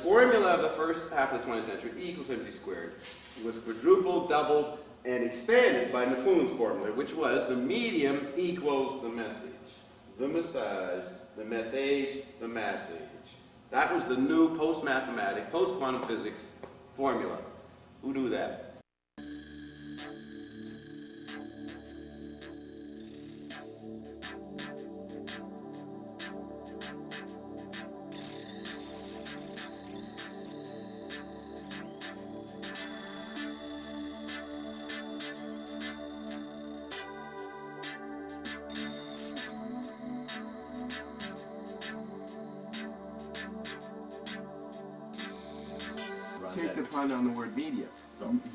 formula of the first half of the 20th century, E equals mc squared, was quadrupled, doubled, and expanded by McLuhan's formula, which was the medium equals the message. The massage, the message, the massage. That was the new post-mathematic, post-quantum physics formula. Who knew that? Take the pun on the word media.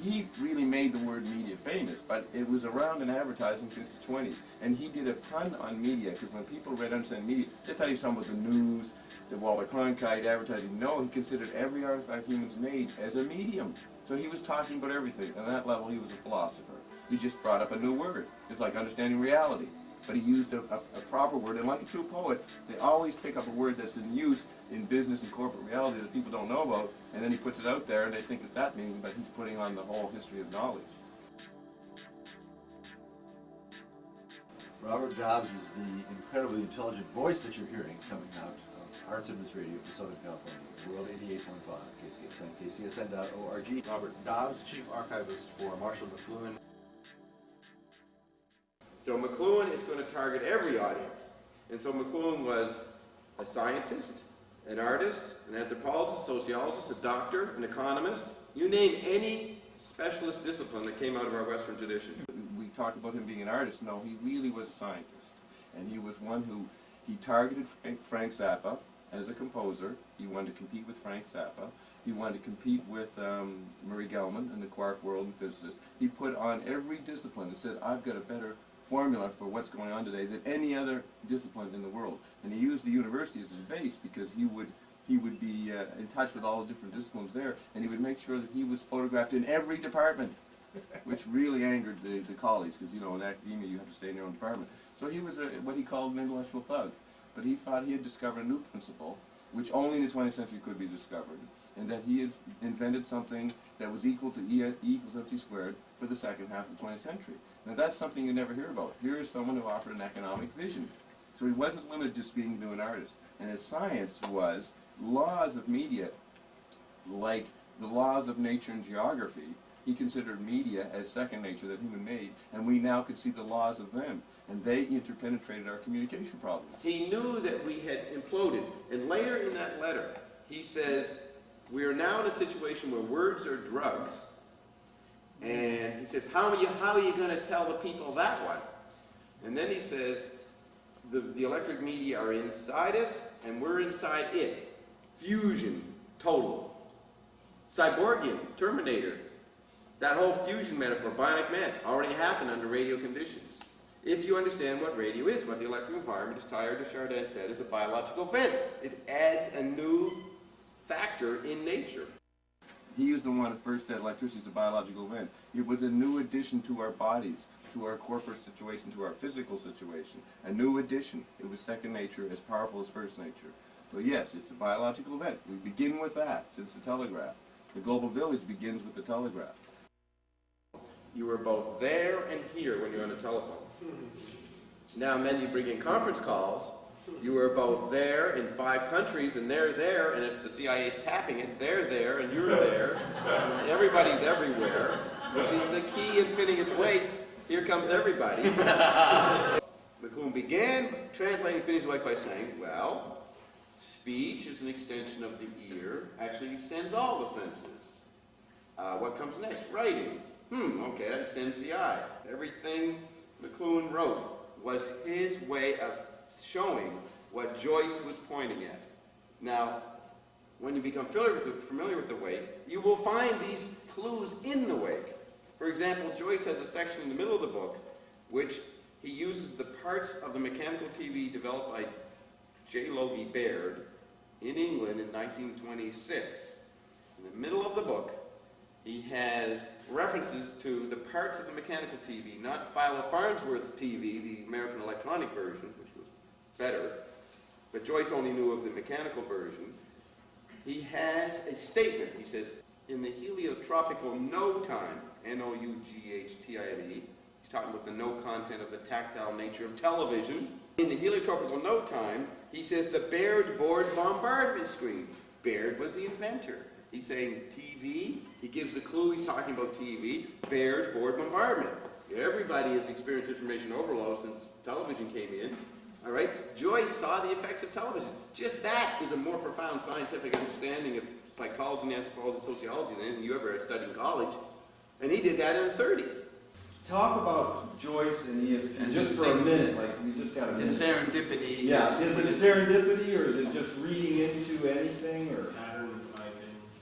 He really made the word media famous, but it was around in advertising since the 20s. And he did a pun on media, because when people read Understand Media, they thought he was talking about the news, the Walter Cronkite advertising. No, he considered every artifact humans made as a medium. So he was talking about everything. On that level, he was a philosopher. He just brought up a new word. It's like understanding reality. But he used a proper word, and like a true poet, they always pick up a word that's in use in business and corporate reality that people don't know about, and then he puts it out there, and they think it's that meaning, but he's putting on the whole history of knowledge. Robert Dobbs is the incredibly intelligent voice that you're hearing coming out of Arts Empress Radio for Southern California, World 88.5, KCSN, KCSN.org. Robert Dobbs, Chief Archivist for Marshall McLuhan. So McLuhan is going to target every audience. And so McLuhan was a scientist, an artist, an anthropologist, sociologist, a doctor, an economist. You name any specialist discipline that came out of our Western tradition. We talked about him being an artist. No, he really was a scientist. And he was one who, he targeted Frank Zappa as a composer. He wanted to compete with Frank Zappa. He wanted to compete with Murray Gell-Mann in the quark world and physicists. He put on every discipline and said, I've got a better formula for what's going on today than any other discipline in the world. And he used the university as his base because he would be in touch with all the different disciplines there, and he would make sure that he was photographed in every department, which really angered the colleagues, because, you know, in academia you have to stay in your own department. So he was what he called an intellectual thug, but he thought he had discovered a new principle, which only in the 20th century could be discovered, and that he had invented something that was equal to E equals mc squared for the second half of the 20th century. Now that's something you never hear about. Here is someone who offered an economic vision. So he wasn't limited to just being an artist. And his science was laws of media, like the laws of nature and geography. He considered media as second nature that human made, and we now could see the laws of them. And they interpenetrated our communication problems. He knew that we had imploded. And later in that letter, he says, we are now in a situation where words are drugs. And he says, how are you going to tell the people that one? And then he says, the electric media are inside us, and we're inside it. Fusion, total. Cyborgian, Terminator. That whole fusion metaphor, bionic man, already happened under radio conditions. If you understand what radio is, what the electric environment, as Teilhard de Chardin said, is a biological event. It adds a new factor in nature. He was the one that first said electricity is a biological event. It was a new addition to our bodies, to our corporate situation, to our physical situation. A new addition. It was second nature, as powerful as first nature. So yes, it's a biological event. We begin with that since the telegraph. The global village begins with the telegraph. You were both there and here when you're on the telephone. Now, men, you bring in conference calls. You were both there in 5 countries, and they're there, and if the CIA's tapping it, they're there, and you're there. And everybody's everywhere, which is the key in fitting its weight. Here comes everybody. McLuhan began translating Finney's Weight by saying, well, speech is an extension of the ear, actually extends all the senses. What comes next? Writing. Okay, that extends the eye. Everything McLuhan wrote was his way of showing what Joyce was pointing at. Now, when you become familiar with the Wake, you will find these clues in the Wake. For example, Joyce has a section in the middle of the book which he uses the parts of the mechanical TV developed by J. Logie Baird in England in 1926. In the middle of the book, he has references to the parts of the mechanical TV, not Philo Farnsworth's TV, the American electronic version, which was better, but Joyce only knew of the mechanical version. he has a statement. He says, in the heliotropical no time, N-O-U-G-H-T-I-M-E, he's talking about the no content of the tactile nature of television. In the heliotropical no time, he says the Baird board bombardment screen. Baird was the inventor. He's saying TV, he gives the clue, he's talking about TV, Baird board bombardment. Everybody has experienced information overload since television came in. All right? Joyce saw the effects of television. Just that is a more profound scientific understanding of psychology, and anthropology, and sociology than anything you ever had studied in college. And he did that in the 30s. Talk about Joyce and ESPN just for a minute, like we just got a minute. His serendipity. Yeah, is it serendipity or is it just reading into anything or?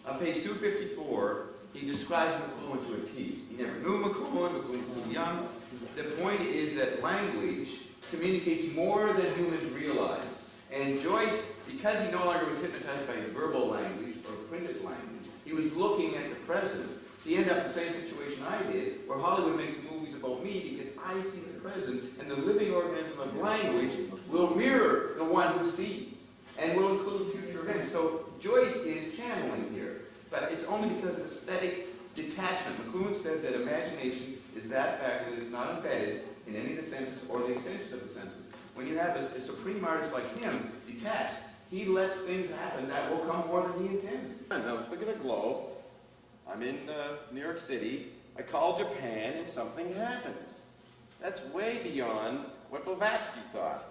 On page 254, he describes McLuhan to a T. He never knew McLuhan, McLuhan was too young. The point is that language communicates more than humans realize. And Joyce, because he no longer was hypnotized by verbal language or printed language, he was looking at the present. He ended up in the same situation I did, where Hollywood makes movies about me because I see the present, and the living organism of language will mirror the one who sees, and will include future events. So Joyce is channeling here, but it's only because of aesthetic detachment. McLuhan said that imagination is that fact that is not embedded in any of the senses or the extension of the senses. When you have a supreme artist like him, detached, he lets things happen that will come more than he intends. Now, look at the globe. I'm in New York City. I call Japan and something happens. That's way beyond what Blavatsky thought.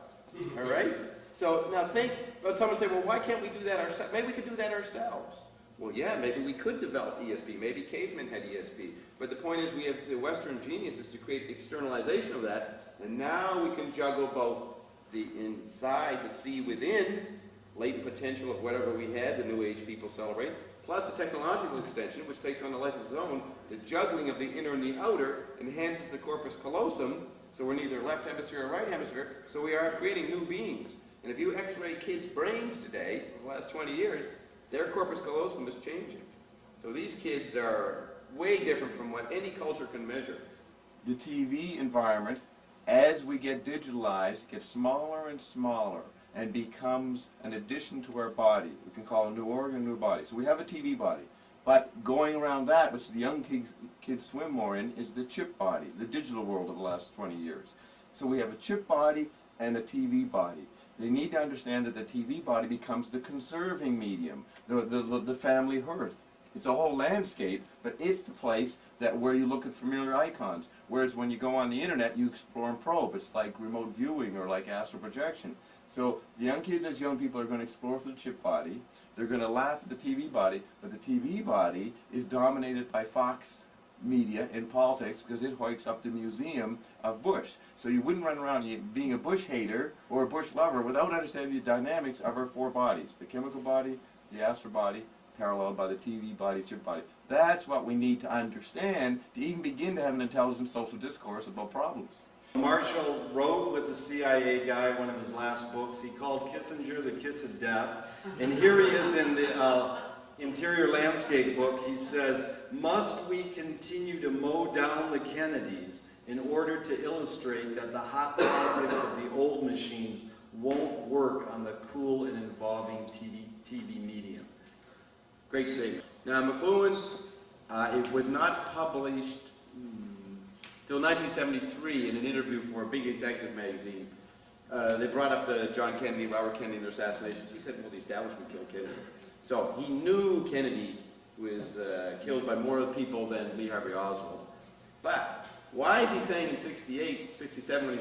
All right? So now think, but someone say, well, why can't we do that ourselves? Maybe we could do that ourselves. Well, yeah, maybe we could develop ESP. Maybe cavemen had ESP. But the point is we have the Western genius is to create the externalization of that, and now we can juggle both the inside, the sea within, latent potential of whatever we had, the New Age people celebrate, plus a technological extension, which takes on a life of its own. The juggling of the inner and the outer enhances the corpus callosum, so we're neither left hemisphere or right hemisphere, so we are creating new beings. And if you x-ray kids' brains today, for the last 20 years, their corpus callosum is changing. So these kids are way different from what any culture can measure. The TV environment, as we get digitalized, gets smaller and smaller and becomes an addition to our body. We can call a new organ, a new body. So we have a TV body. But going around that, which the young kids swim more in, is the chip body, the digital world of the last 20 years. So we have a chip body and a TV body. They need to understand that the TV body becomes the conserving medium, the family hearth. It's a whole landscape, but it's the place that where you look at familiar icons. Whereas when you go on the internet, you explore and probe. It's like remote viewing or like astral projection. So the young kids as young people are going to explore through the chip body. They're going to laugh at the TV body, but the TV body is dominated by Fox media and politics because it hoiks up the museum of Bush. So you wouldn't run around being a Bush hater or a Bush lover without understanding the dynamics of our four bodies. The chemical body, the astral body, paralleled by the TV body, chip body. That's what we need to understand to even begin to have an intelligent social discourse about problems. Marshall wrote with a CIA guy, one of his last books. He called Kissinger the Kiss of Death. And here he is in the Interior Landscape book. He says, must we continue to mow down the Kennedys in order to illustrate that the hot politics of the old machines won't work on the cool and involving TV medium? Great statement. Now, McLuhan, it was not published till 1973 in an interview for a big executive magazine. They brought up John Kennedy, Robert Kennedy, and their assassinations. He said, well, the establishment killed Kennedy. So he knew Kennedy was killed by more people than Lee Harvey Oswald. But why is he saying in 67,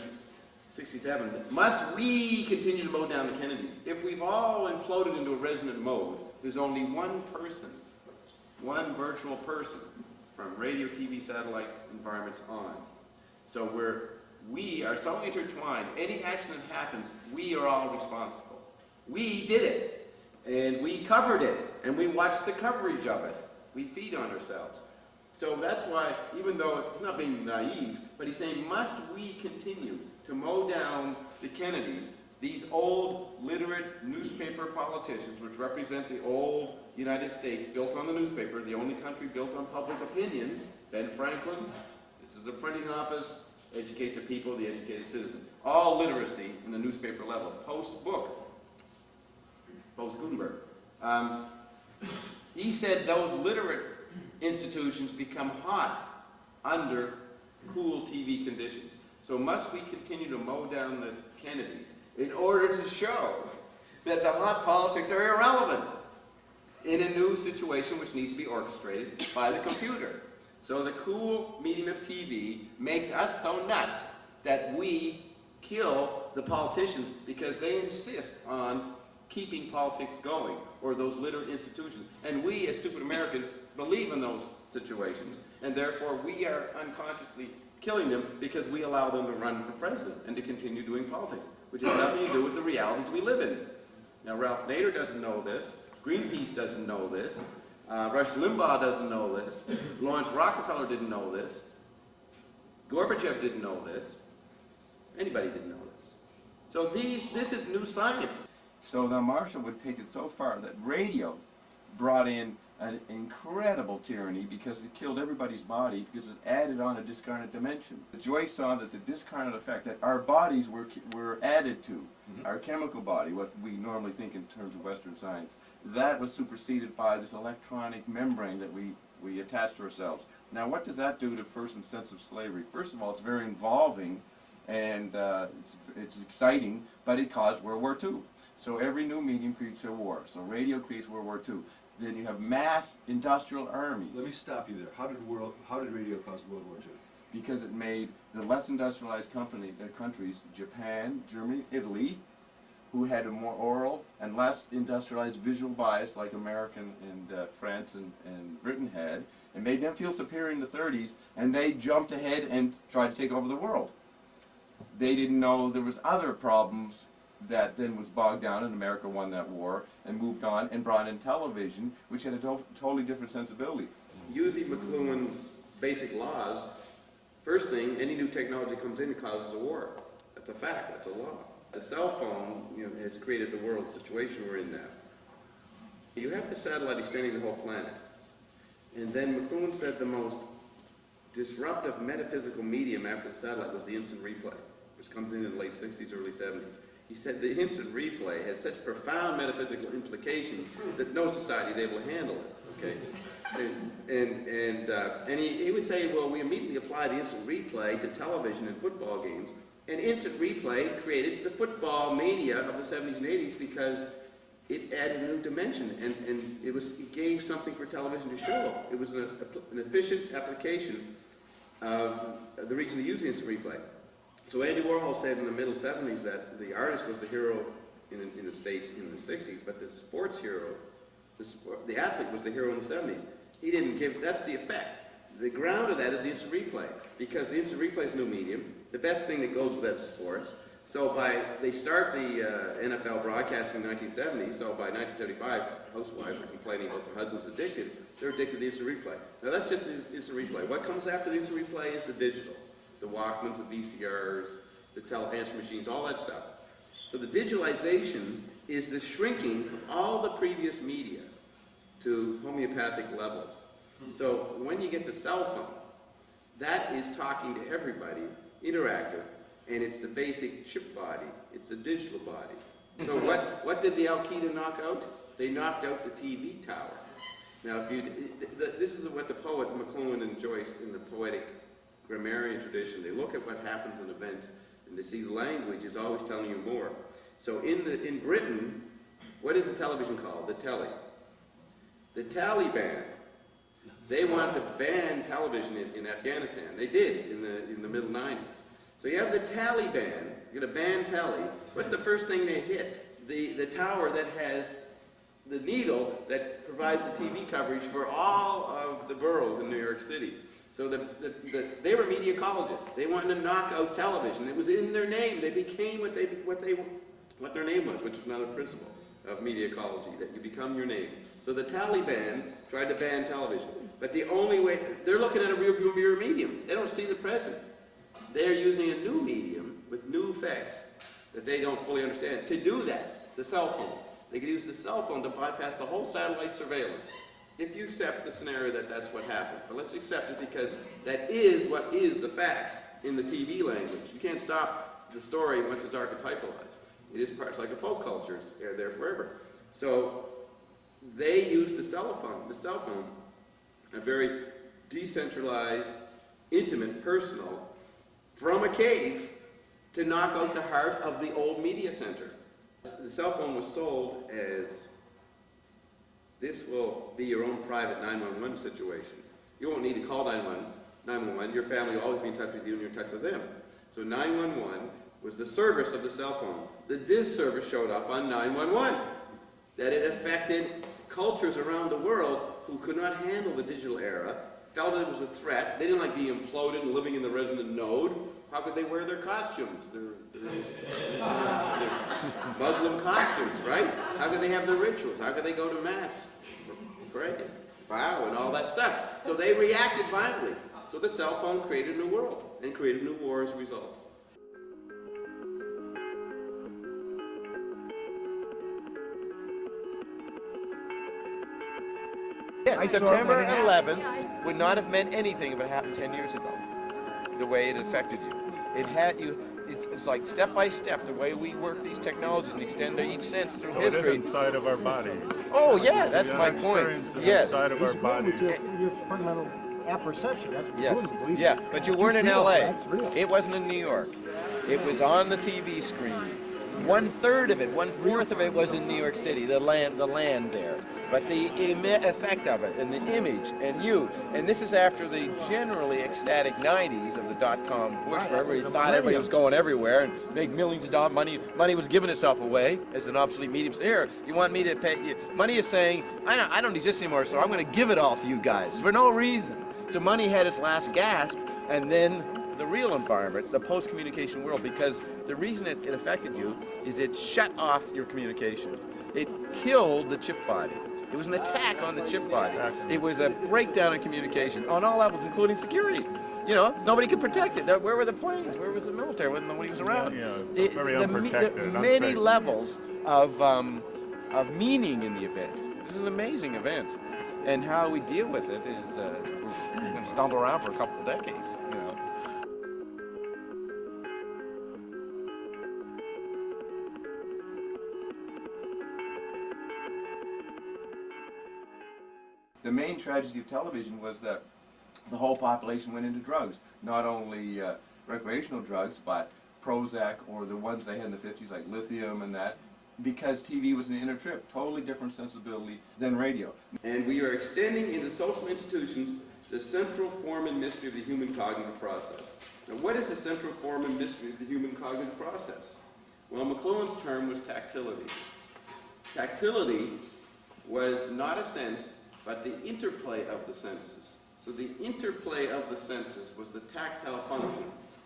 must we continue to mow down the Kennedys? If we've all imploded into a resonant mode, there's only one person, one virtual person from radio, TV, satellite environments on. So we are so intertwined. Any action that happens, we are all responsible. We did it, and we covered it, and we watched the coverage of it. We feed on ourselves. So that's why, even though he's not being naive, but he's saying, must we continue to mow down the Kennedys, these old, literate newspaper politicians, which represent the old United States, built on the newspaper, the only country built on public opinion. Ben Franklin, this is a printing office, educate the people, the educated citizen. All literacy in the newspaper level, post-book, post-Gutenberg. He said those literate institutions become hot under cool TV conditions. So must we continue to mow down the Kennedys in order to show that the hot politics are irrelevant in a new situation which needs to be orchestrated by the computer? So the cool medium of TV makes us so nuts that we kill the politicians because they insist on keeping politics going, or those literate institutions. And we, as stupid Americans, believe in those situations, and therefore we are unconsciously killing them because we allow them to run for president and to continue doing politics, which has nothing to do with the realities we live in. Now, Ralph Nader doesn't know this. Greenpeace doesn't know this. Rush Limbaugh doesn't know this. Lawrence Rockefeller didn't know this. Gorbachev didn't know this. Anybody didn't know this. So this is new science. So now Marshall would take it so far that radio brought in an incredible tyranny because it killed everybody's body because it added on a discarnate dimension. Joyce saw that the discarnate effect that our bodies were added to, our chemical body, what we normally think in terms of Western science, that was superseded by this electronic membrane that we attach to ourselves. Now what does that do to a person's sense of slavery? First of all, it's very involving and it's exciting, but it caused World War II. So every new medium creates a war. So radio creates World War II. Then you have mass industrial armies. Let me stop you there. How did radio cause World War II? Because it made the less industrialized countries, Japan, Germany, Italy, who had a more oral and less industrialized visual bias like America and France and Britain had, and made them feel superior in the 30s, and they jumped ahead and tried to take over the world. They didn't know there was other problems that then was bogged down, and America won that war and moved on and brought in television, which had a totally different sensibility. Using McLuhan's basic laws, first thing, any new technology comes in causes a war. That's a fact, that's a law. The cell phone, has created the world situation we're in now. You have the satellite extending the whole planet. And then McLuhan said the most disruptive metaphysical medium after the satellite was the instant replay, which comes in the late 60s, early 70s. He said the instant replay has such profound metaphysical implications that no society is able to handle it. Okay, and he would say, well, we immediately apply the instant replay to television and football games, and instant replay created the football mania of the 70s and 80s because it added a new dimension, and it gave something for television to show. It was an efficient application of the reason to use the instant replay. So Andy Warhol said in the middle 70s that the artist was the hero in the States in the 60s, but the sports hero, the athlete was the hero in the 70s. He didn't give, that's the effect. The ground of that is the instant replay, because the instant replay is a new medium. The best thing that goes with that is sports. So they start the NFL broadcasting in the 1970s, so by 1975, housewives are complaining about their husbands addicted. They're addicted to the instant replay. Now that's just the instant replay. What comes after the instant replay is the digital. The Walkmans, the VCRs, the answer machines, all that stuff. So the digitalization is the shrinking of all the previous media to homeopathic levels. So when you get the cell phone, that is talking to everybody, interactive, and it's the basic chip body, it's the digital body. So what did the Al-Qaeda knock out? They knocked out the TV tower. Now this is what the poet McLuhan and Joyce in the poetic grammarian tradition, they look at what happens in events and they see the language is always telling you more. So in Britain, what is the television called? The telly. The Taliban, they wanted to ban television in Afghanistan. They did in the middle 90s. So you have the Taliban, you're going to ban telly. What's the first thing they hit? The tower that has the needle that provides the TV coverage for all of the boroughs in New York City. So they were media ecologists. They wanted to knock out television. It was in their name. They became what their name was, which is another principle of media ecology, that you become your name. So the Taliban tried to ban television. But the only way, they're looking at a rear view mirror medium. They don't see the present. They're using a new medium with new effects that they don't fully understand. To do that, the cell phone. They could use the cell phone to bypass the whole satellite surveillance. If you accept the scenario that that's what happened. But let's accept it because that is what is the facts in the TV language. You can't stop the story once it's archetypalized. It is part, it's like a folk culture, it's there forever. So they used the cell phone, a very decentralized, intimate, personal, from a cave to knock out the heart of the old media center. The cell phone was sold as, this will be your own private 911 situation. You won't need to call 911. Your family will always be in touch with you and you're in touch with them. So 911 was the service of the cell phone. The disservice showed up on 911, that it affected cultures around the world who could not handle the digital era, felt it was a threat. They didn't like being imploded and living in the resident node. How could they wear their costumes? Their Muslim costumes, right? How could they have their rituals? How could they go to mass, pray, bow, and all that stuff? So they reacted violently. So the cell phone created a new world and created a new war as a result. September 11th would not have meant anything if it happened 10 years ago, the way it affected you. It had you, it's like step by step, the way we work these technologies and extend each sense through So history. it is inside of our body. Oh yeah, that's my point. Experience is Yes. inside of our body. Your fundamental apperception, that's what Yes. you believe. Yeah, but you weren't in feel, LA. That's real. It wasn't in New York. It was on the TV screen. 1/3 of it, 1/4 of it was in New York City, the land there. But the effect of it and the image and you, and this is after the generally ecstatic 90s of the dot-com push where everybody thought everybody was going everywhere and make millions of dollars. Money was giving itself away as an obsolete medium. So here, you want me to pay you? Money is saying, I don't exist anymore, so I'm going to give it all to you guys for no reason. So money had its last gasp, and then the real environment, the post-communication world, because the reason it affected you is it shut off your communication. It killed the chip body. It was an attack on the chip body. It was a breakdown in communication on all levels, including security. You know, nobody could protect it. Where were the planes? Where was the military when nobody was around? Yeah, very unprotected, the many unsafe. levels of meaning in the event. This is an amazing event. And how we deal with it is we're going to stumble around for a couple of decades, you know. The main tragedy of television was that the whole population went into drugs. Not only recreational drugs, but Prozac or the ones they had in the 50s like lithium and that, because TV was an inner trip, totally different sensibility than radio. And we are extending into social institutions the central form and mystery of the human cognitive process. Now what is the central form and mystery of the human cognitive process? Well, McLuhan's term was tactility. Tactility was not a sense, but the interplay of the senses. So the interplay of the senses was the tactile function,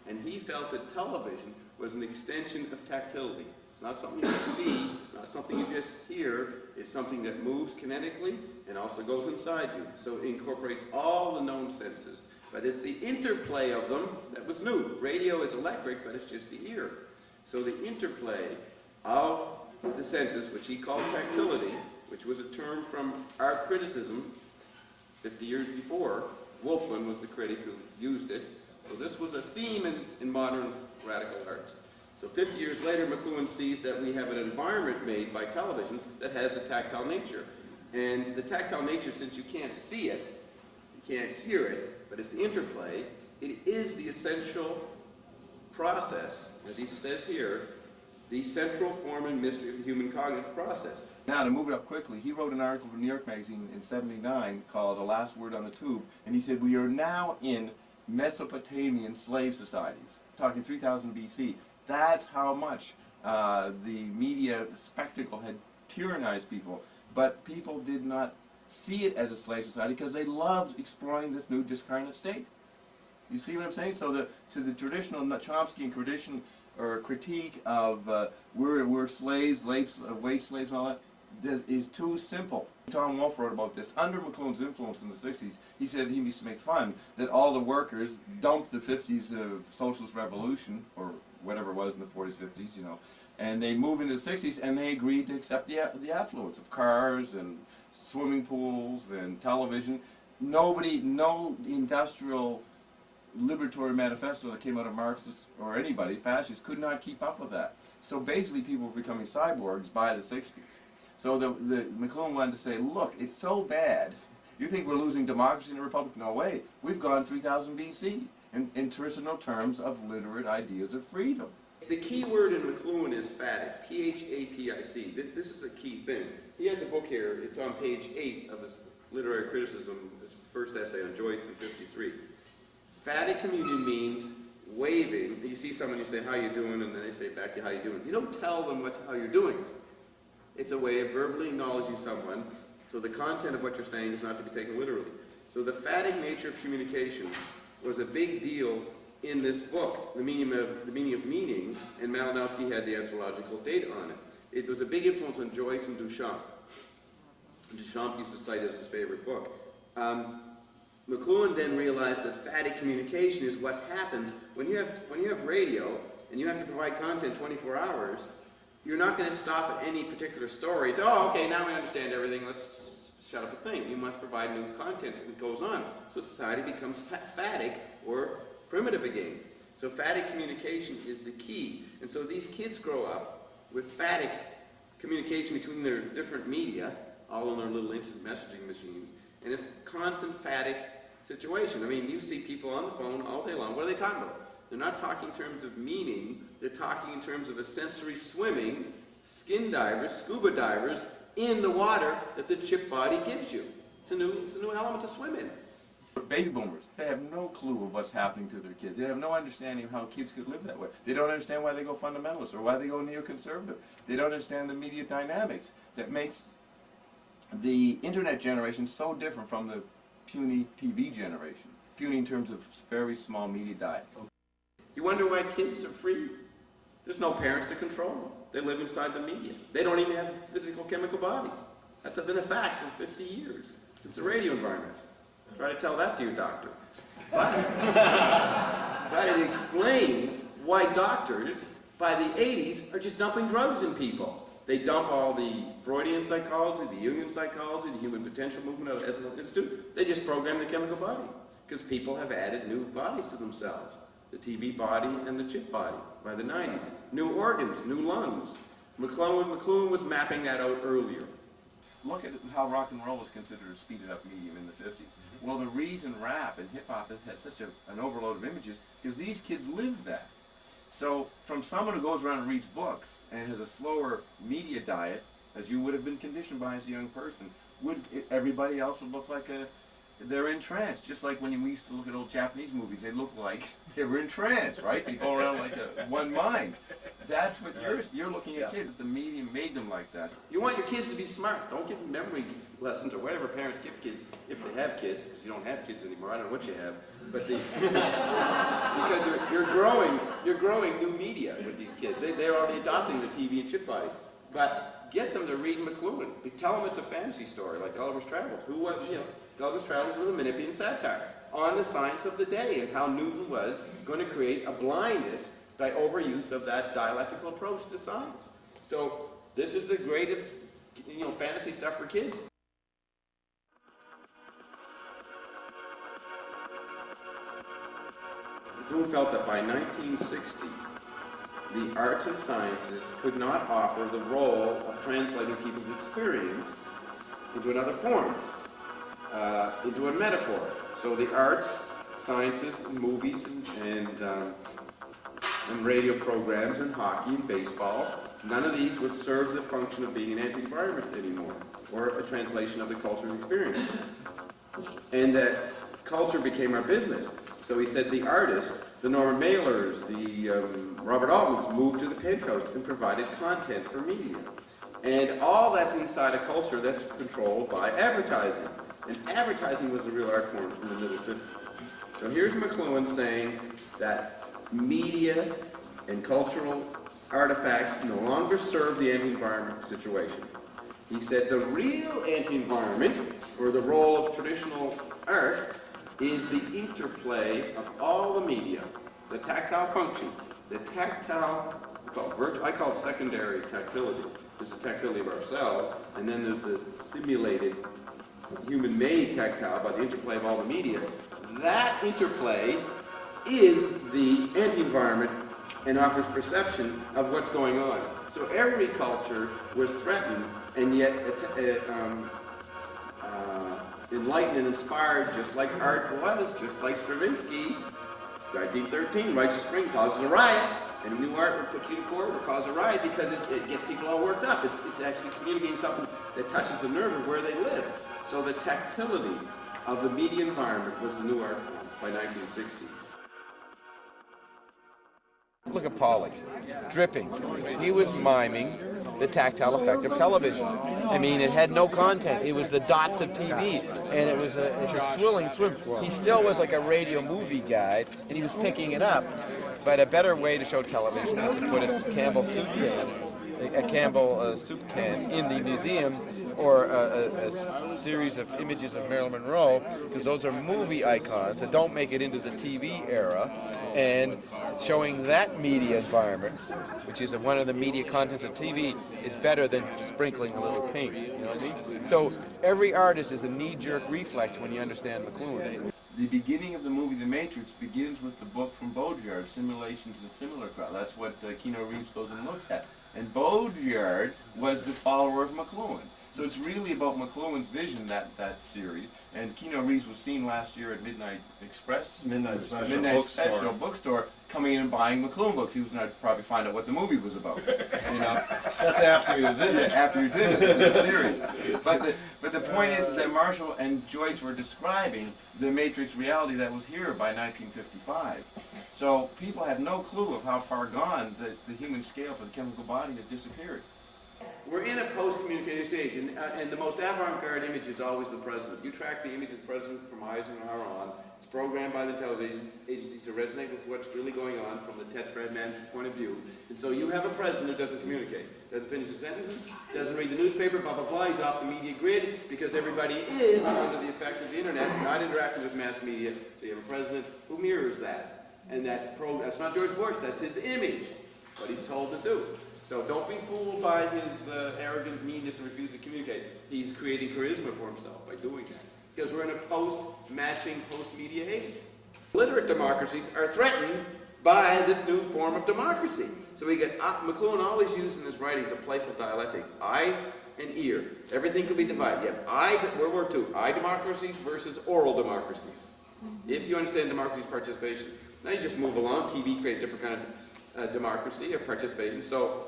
and he felt that television was an extension of tactility. It's not something you just see, not something you just hear, it's something that moves kinetically and also goes inside you. So it incorporates all the known senses, but it's the interplay of them that was new. Radio is electric, but it's just the ear. So the interplay of the senses, which he called tactility, which was a term from art criticism 50 years before. Wolfman was the critic who used it. So this was a theme in modern radical arts. So 50 years later, McLuhan sees that we have an environment made by television that has a tactile nature. And the tactile nature, since you can't see it, you can't hear it, but it's the interplay, it is the essential process, as he says here, the central form and mystery of the human cognitive process. Now, to move it up quickly, he wrote an article for New York Magazine in '79 called The Last Word on the Tube, and he said, we are now in Mesopotamian slave societies, talking 3000 BC. That's how much the media spectacle had tyrannized people, but people did not see it as a slave society because they loved exploring this new discarnate state. You see what I'm saying? So to the traditional Chomskyan tradition or critique of we're slaves, wage slaves and all that, is too simple. Tom Wolfe wrote about this. Under McLuhan's influence in the 60s, he said he used to make fun that all the workers dumped the 50s socialist revolution, or whatever it was in the 40s, 50s, you know, and they moved into the 60s and they agreed to accept the affluence of cars and swimming pools and television. No industrial liberatory manifesto that came out of Marxists or anybody, fascists, could not keep up with that. So basically people were becoming cyborgs by the 60s. So the McLuhan wanted to say, look, it's so bad. You think we're losing democracy in a republic? No way. We've gone 3000 BC in traditional terms of literate ideas of freedom. The key word in McLuhan is phatic, P-H-A-T-I-C. This is a key thing. He has a book here. It's on page 8 of his literary criticism, his first essay on Joyce in 53. Phatic communion means waving. You see someone, you say, how you doing? And then they say back to you, how you doing? You don't tell them how you're doing. It's a way of verbally acknowledging someone, so the content of what you're saying is not to be taken literally. So the phatic nature of communication was a big deal in this book, the meaning of meaning, and Malinowski had the anthropological data on it. It was a big influence on Joyce and Duchamp. Duchamp used to cite it as his favorite book. McLuhan then realized that phatic communication is what happens when you have radio and you have to provide content 24 hours. You're not going to stop at any particular story. It's, oh, okay, now we understand everything. Let's shut up a thing. You must provide new content that goes on. So society becomes phatic or primitive again. So phatic communication is the key. And so these kids grow up with phatic communication between their different media, all in their little instant messaging machines, and it's a constant phatic situation. I mean, you see people on the phone all day long. What are they talking about? They're not talking in terms of meaning. They're talking in terms of a sensory swimming, skin divers, scuba divers, in the water that the chip body gives you. It's a new element to swim in. Baby boomers, they have no clue of what's happening to their kids. They have no understanding of how kids could live that way. They don't understand why they go fundamentalist or why they go neoconservative. They don't understand the media dynamics that makes the internet generation so different from the puny TV generation. Puny in terms of very small media diet. You wonder why kids are free? There's no parents to control them. They live inside the media. They don't even have physical chemical bodies. That's been a fact for 50 years. It's a radio environment. Try to tell that to your doctor. But it explains why doctors, by the 80s, are just dumping drugs in people. They dump all the Freudian psychology, the Jungian psychology, the human potential movement of the Institute. They just program the chemical body because people have added new bodies to themselves. The TV body and the chip body by the 90s. New organs, new lungs. McLuhan was mapping that out earlier. Look at how rock and roll was considered a speeded up medium in the 50s. Well, the reason rap and hip hop has such an overload of images is these kids live that. So from someone who goes around and reads books and has a slower media diet, as you would have been conditioned by as a young person, everybody else would look like they're in trance. Just like when we used to look at old Japanese movies, they look like they were in trance, right? They go around like one mind. That's what you're looking at kids. The medium made them like that. You want your kids to be smart. Don't give them memory lessons or whatever parents give kids, if they have kids, because you don't have kids anymore. I don't know what you have. But because you're growing new media with these kids. They're already adopting the TV and chip body. But get them to read McLuhan. Tell them it's a fantasy story, like Gulliver's Travels. Gulliver's Travels was a Menippean satire on the science of the day and how Newton was going to create a blindness by overuse of that dialectical approach to science. So this is the greatest, fantasy stuff for kids. McLuhan felt that by 1960, the arts and sciences could not offer the role of translating people's experience into another form, into a metaphor. So the arts, sciences, and movies, and radio programs, and hockey, and baseball, none of these would serve the function of being an anti-environment anymore, or a translation of the cultural experience. And that culture became our business. So he said the artists, the Norman Mailers, the Robert Altmans moved to the penthouse and provided content for media. And all that's inside a culture that's controlled by advertising. And advertising was a real art form in the middle 50s. So here's McLuhan saying that media and cultural artifacts no longer serve the anti-environment situation. He said the real anti-environment, or the role of traditional art, is the interplay of all the media, the tactile function, the tactile, I call it secondary tactility. There's the tactility of ourselves, and then there's the simulated human-made tactile by the interplay of all the media. That interplay is the anti-environment and offers perception of what's going on. So every culture was threatened and yet enlightened and inspired, just like art was, just like Stravinsky. 1913, Rites of Spring causes a riot, and new art would put you in court or cause a riot because it gets people all worked up. It's actually communicating something that touches the nerve of where they live. So the tactility of the media environment was the new art form by 1960. Look at Pollock, dripping. He was miming the tactile effect of television. I mean, it had no content. It was the dots of TV, and it's a swirling swim. He still was like a radio movie guy, and he was picking it up. But a better way to show television is to put a Campbell soup can in the museum, or a series of images of Marilyn Monroe, because those are movie icons that don't make it into the TV era, and showing that media environment, which is one of the media contents of TV, is better than sprinkling a little paint. You know what I mean? So every artist is a knee-jerk reflex when you understand McLuhan. The beginning of the movie The Matrix begins with the book from Baudrillard, Simulations of Simulacra. That's what Keanu Reeves goes and looks at. And Baudrillard was the follower of McLuhan. So it's really about McLuhan's vision, that series. And Keanu Reeves was seen last year at Midnight Express. Midnight Special bookstore, coming in and buying McLuhan books. He was going to probably find out what the movie was about. You know? That's after he was in it. After he was in it, in the series. But the point is that Marshall and Joyce were describing the Matrix reality that was here by 1955. So people had no clue of how far gone the human scale for the chemical body has disappeared. We're in a post-communicative age, and the most avant-garde image is always the president. You track the image of the president from Eisenhower on. It's programmed by the television agencies to resonate with what's really going on from the Tetrad manager's point of view. And so you have a president who doesn't communicate, doesn't finish his sentences, doesn't read the newspaper, blah, blah, blah. He's off the media grid because everybody is under the effects of the internet, not interacting with mass media. So you have a president who mirrors that. And that's not George Bush, that's his image, what he's told to do. So don't be fooled by his arrogant meanness and refusal to communicate. He's creating charisma for himself by doing that. Because we're in a post-matching, post-media age. Literate democracies are threatened by this new form of democracy. So we get, McLuhan always used in his writings a playful dialectic, eye and ear. Everything could be divided. You have World War II, eye democracies versus oral democracies. If you understand democracy's participation, now you just move along. TV create different kind of democracy or participation. So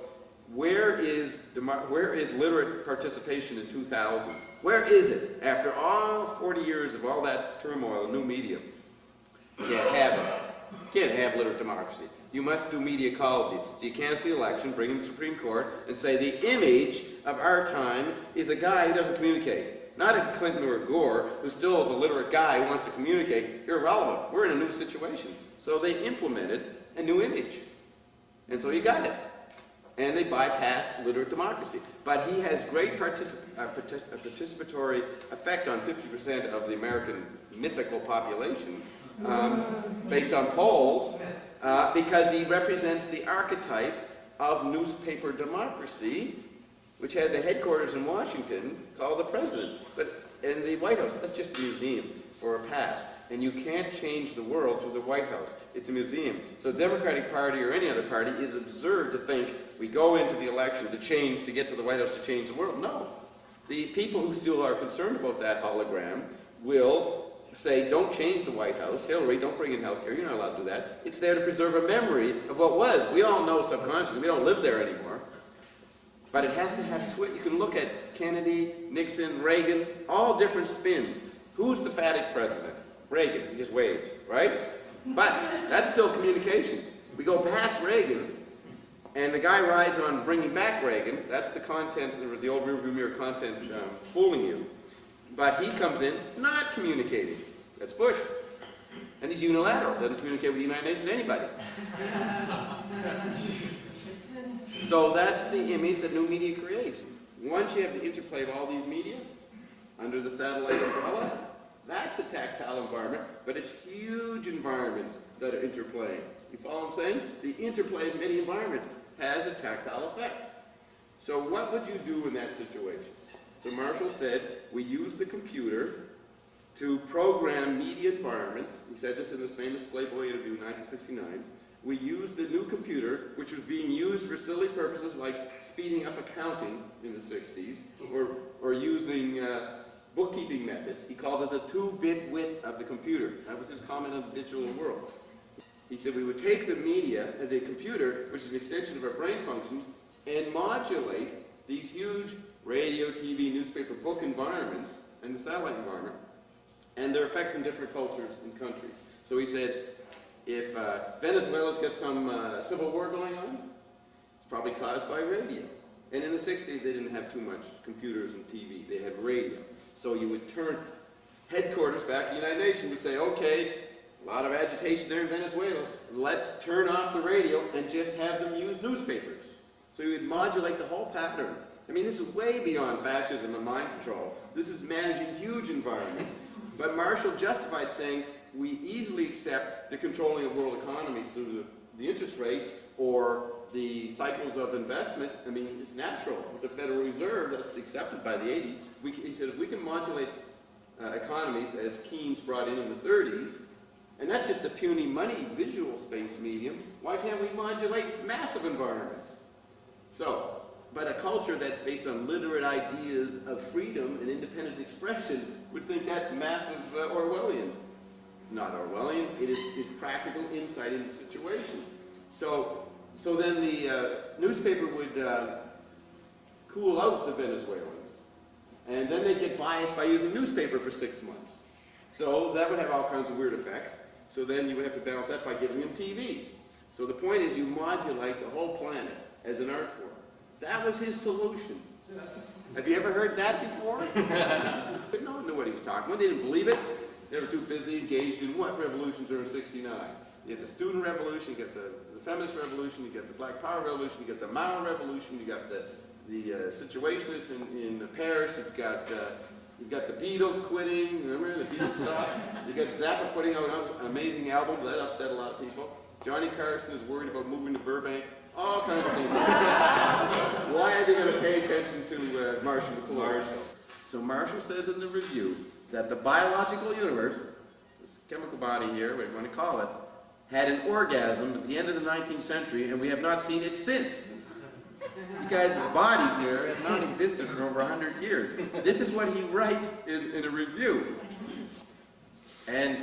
where is literate participation in 2000? Where is it? After all 40 years of all that turmoil, new media, you can't have it. You can't have literate democracy. You must do media ecology. So you cancel the election, bring in the Supreme Court, and say the image of our time is a guy who doesn't communicate. Not a Clinton or a Gore, who still is a literate guy who wants to communicate. You're irrelevant. We're in a new situation. So they implemented a new image. And so you got it. And they bypassed literate democracy. But he has great participatory effect on 50% of the American mythical population, based on polls, because he represents the archetype of newspaper democracy, which has a headquarters in Washington called the president. And the White House, that's just a museum for a past. And you can't change the world through the White House. It's a museum. So the Democratic Party or any other party is absurd to think we go into the election to get to the White House to change the world. No. The people who still are concerned about that hologram will say, don't change the White House. Hillary, don't bring in health care. You're not allowed to do that. It's there to preserve a memory of what was. We all know subconsciously. We don't live there anymore. But it has to have you can look at Kennedy, Nixon, Reagan, all different spins. Who's the phatic president? Reagan. He just waves, right? But that's still communication. We go past Reagan, and the guy rides on bringing back Reagan. That's the content, the old rearview mirror content fooling you. But he comes in not communicating. That's Bush. And he's unilateral. Doesn't communicate with the United Nations to anybody. So that's the image that new media creates. Once you have the interplay of all these media under the satellite umbrella, that's a tactile environment, but it's huge environments that are interplaying. You follow what I'm saying? The interplay of many environments has a tactile effect. So what would you do in that situation? So Marshall said, we use the computer to program media environments. He said this in this famous Playboy interview in 1969. we used the new computer, which was being used for silly purposes like speeding up accounting in the 60s, or using bookkeeping methods. He called it the 2-bit wit of the computer. That was his comment on the digital world. He said we would take the media, the computer, which is an extension of our brain functions, and modulate these huge radio, TV, newspaper, book environments, and the satellite environment, and their effects in different cultures and countries. So he said, if Venezuela's got some civil war going on, it's probably caused by radio. And in the 60s, they didn't have too much computers and TV. They had radio. So you would turn headquarters back in the United Nations would say, okay, a lot of agitation there in Venezuela. Let's turn off the radio and just have them use newspapers. So you would modulate the whole pattern. I mean, this is way beyond fascism and mind control. This is managing huge environments. But Marshall justified saying, we easily accept the controlling of world economies through the interest rates or the cycles of investment. I mean, it's natural with the Federal Reserve, that's accepted by the 80s. He said, if we can modulate economies as Keynes brought in the 30s, and that's just a puny money visual space medium, why can't we modulate massive environments? So, but a culture that's based on literate ideas of freedom and independent expression would think that's massive Orwellian. It's not Orwellian, it is practical insight into the situation. So then the newspaper would cool out the Venezuelans. And then they'd get biased by using newspaper for 6 months. So that would have all kinds of weird effects. So then you would have to balance that by giving them TV. So the point is you modulate the whole planet as an art form. That was his solution. Have you ever heard that before? But no one knew what he was talking about. They didn't believe it. They were too busy engaged in what revolutions are in '69. You get the student revolution, you get the feminist revolution, you get the Black Power revolution, you get the Mao revolution, you got the situationists in Paris, you've got the Beatles quitting, remember the Beatles stopped? You got Zappa putting out an amazing album, that upset a lot of people. Johnny Carson is worried about moving to Burbank, all kinds of things. Why are they going to pay attention to Marshall McLuhan? So Marshall says in the review that the biological universe, this chemical body here, whatever you want to call it, had an orgasm at the end of the 19th century, and we have not seen it since. Because the bodies here have not existed for over 100 years. This is what he writes in a review. And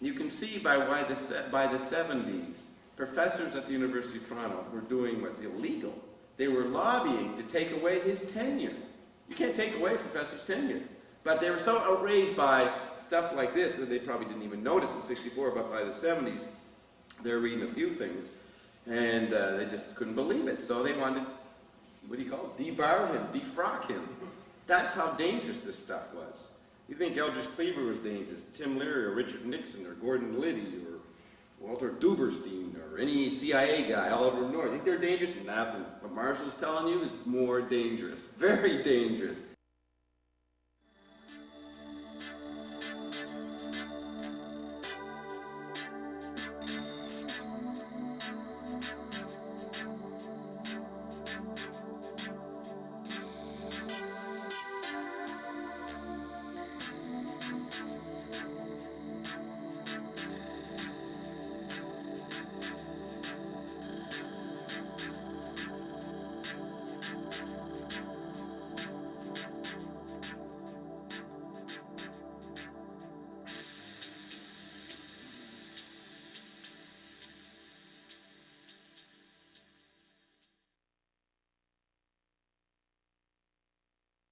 you can see by the 70s, professors at the University of Toronto were doing what's illegal. They were lobbying to take away his tenure. You can't take away a professor's tenure. But they were so outraged by stuff like this that they probably didn't even notice in '64, but by the 70s, they're reading a few things, and they just couldn't believe it. So they wanted, what do you call it, debar him, defrock him. That's how dangerous this stuff was. You think Eldridge Cleaver was dangerous, Tim Leary or Richard Nixon or Gordon Liddy or Walter Duberstein or any CIA guy all over the North. You think they're dangerous? Nothing. What Marshall's telling you is more dangerous, very dangerous.